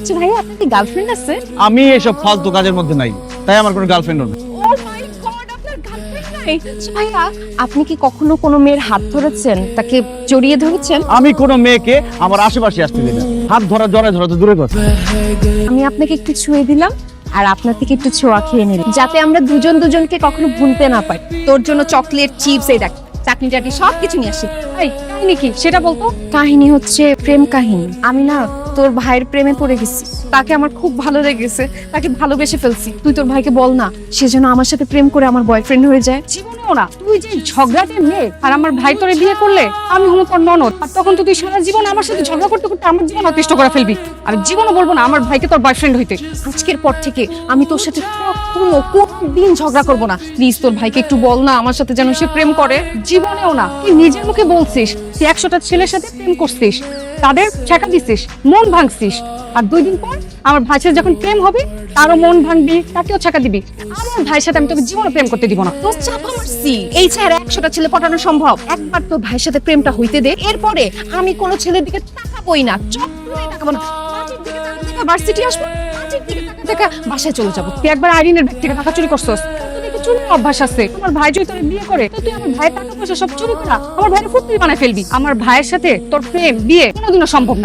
আচ্ছা ভাইয়া, আপনার কি গার্লফ্রেন্ড আছে? আমি এসব ফালতু কাজের মধ্যে নাই, তাই আমার কোনো গার্লফ্রেন্ডও নেই। ও মাই গড, আপনার গার্লফ্রেন্ড নাই? আচ্ছা ভাইয়া, আপনি কি কখনো কোনো মেয়ের হাত ধরেছেন, তাকে জড়িয়ে ধরেছেন? আমি কোনো মেয়েকে আমার আশেপাশে আসতে দিই না। হাত ধরা জড়ায় ধরা তো দূরের কথা। আমি আপনাকে একটু ছুঁয়ে দিলাম আর আপনার থেকে একটু ছোঁয়া খেয়ে নিলাম, যাতে আমরা দুজন দুজনকে কখনো ভুলতে না পারি। তোর জন্য চকলেট, চিপস, এই দেখ চাটনি টাটনি সবকিছু নিয়ে আসি। এই কাহিনী কি সেটা বলতো? কাহিনী হচ্ছে প্রেম কাহিনী। আমি না তোর ভাইয়ের প্রেমে পড়ে গেছি, তাকে আমার খুব ভালো লেগেছে, তাকে ভালোবেসে ফেলছি। তুই তোর ভাইকে বল না, সে যেন আমার সাথে প্রেম করে আমার বয়ফ্রেন্ড হয়ে যায়। জীবনেও না, তুই যে ঝগড়াটে মেয়ে, আর আমার ভাই তোরে বিয়ে করলে আমি হবো তোর ননদ, আর তখন তো তুই সারা জীবন আমার সাথে ঝগড়া করতে করতে আমার জীবন অতিষ্ঠ করে ফেলবি। আমি জীবনও বলবো না আমার ভাইকে তোর বয়ফ্রেন্ড হইতে। আজকের পর থেকে আমি তোর সাথে কোনদিন ঝগড়া করবো না। প্লিজ তোর ভাইকে একটু বল না আমার সাথে যেন সে প্রেম করে। জীবনেও না, তুই নিজের মুখে বলছিস তুই 100টা ছেলের সাথে প্রেম করছিস, তাদের ছেঁকা দিছিস, মন ভাঙছিস, আর 2 দিন পর আমার ভাইয়ের সাথে যখন প্রেম হবে তারও মন ভাঙবি, তাকেও ছেঁকা দিবি। আমার ভাইয়ের সাথে আমি তোকে জীবনে প্রেম করতে দিব না। তোর চাপা মারছি, এই চেহারা 100টা ছেলে পটানো সম্ভব? একবার তোর ভাইয়ের সাথে প্রেমটা হইতে দে, এরপরে আমি কোনো ছেলের দিকে তাকাবোই না, চোখ তুলে তাকাবো না। মাটির দিকে তাকা তাকা ভার্সিটি আসবো, মাটির দিকে তাকা তাকা বাসায় চলে যাবো। তুই একবার আইরিনের ব্যাগ থেকে টাকা চুরি করছস, তোর দেখে চুরির অভ্যাস আছে। আমার ভাই যদি তোরে বিয়ে করে তো তুই আমার ভাইয়ের টাকা পয়সা সব চুরি করা আমার ভাইয়ের ফুটবল বানায় ফেলবি। আমার ভাইয়ের সাথে তোর প্রেম বিয়ে কোনোদিনও সম্ভব না।